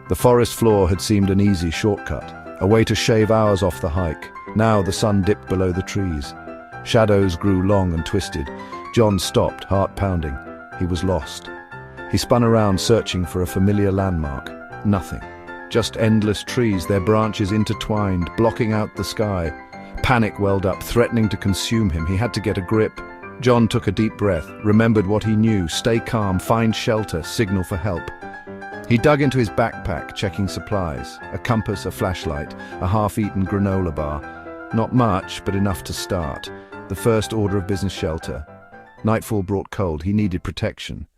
The forest floor had seemed an easy shortcut, a way to shave hours off the hike. Now the sun dipped below the trees. Shadows grew long and twisted. John stopped, heart pounding. He was lost. He spun around, searching for a familiar landmark. Nothing. Just endless trees, their branches intertwined, blocking out the sky. Panic welled up, threatening to consume him. He had to get a grip. John took a deep breath, remembered what he knew: stay calm, find shelter, signal for help. He dug into his backpack, checking supplies: a compass, a flashlight, a half-eaten granola bar. Not much, but enough to start. The first order of business: shelter. Nightfall brought cold. He needed protection.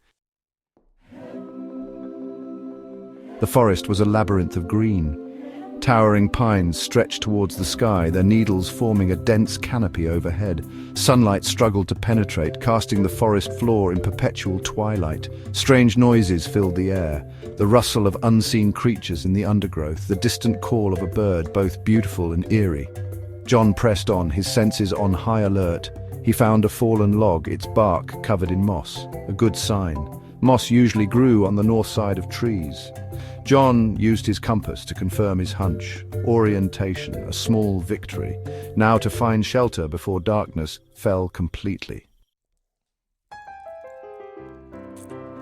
The forest was a labyrinth of green. Towering pines stretched towards the sky, their needles forming a dense canopy overhead. Sunlight struggled to penetrate, casting the forest floor in perpetual twilight. Strange noises filled the air: the rustle of unseen creatures in the undergrowth, the distant call of a bird, both beautiful and eerie. John pressed on, his senses on high alert. He found a fallen log, its bark covered in moss. A good sign. Moss usually grew on the north side of trees. John used his compass to confirm his hunch. Orientation, a small victory. Now to find shelter before darkness fell completely.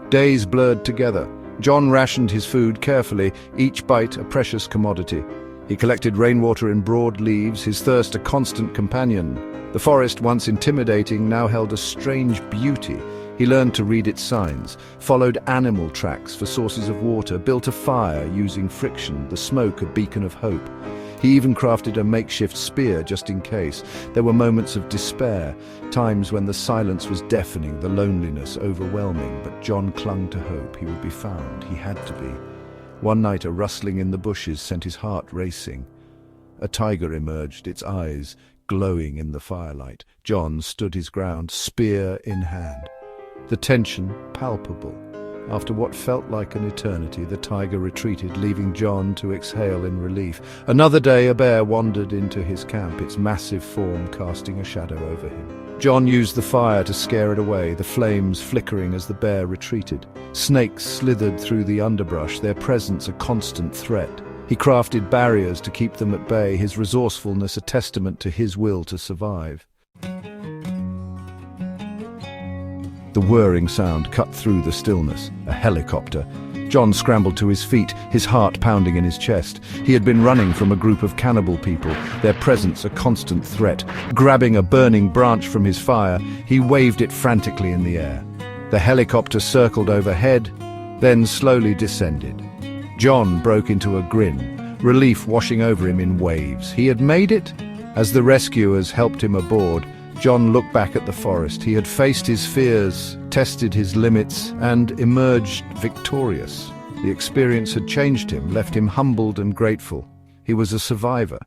Days blurred together. John rationed his food carefully, each bite a precious commodity. He collected rainwater in broad leaves, his thirst a constant companion. The forest, once intimidating, now held a strange beauty. He learned to read its signs, followed animal tracks for sources of water, built a fire using friction, the smoke a beacon of hope. He even crafted a makeshift spear just in case. There were moments of despair, times when the silence was deafening, the loneliness overwhelming, but John clung to hope. He would be found. He had to be. One night a rustling in the bushes sent his heart racing. A tiger emerged, its eyes glowing in the firelight. John stood his ground, spear in hand. The tension palpable. After what felt like an eternity, the tiger retreated, leaving John to exhale in relief. Another day, a bear wandered into his camp, its massive form casting a shadow over him. John used the fire to scare it away, the flames flickering as the bear retreated. Snakes slithered through the underbrush, their presence a constant threat. He crafted barriers to keep them at bay, his resourcefulness a testament to his will to survive. The whirring sound cut through the stillness. A helicopter. John scrambled to his feet, his heart pounding in his chest. He had been running from a group of cannibal people, their presence a constant threat. Grabbing a burning branch from his fire, he waved it frantically in the air. The helicopter circled overhead, then slowly descended. John broke into a grin, relief washing over him in waves. He had made it? As the rescuers helped him aboard, John looked back at the forest. He had faced his fears, tested his limits, and emerged victorious. The experience had changed him, left him humbled and grateful. He was a survivor.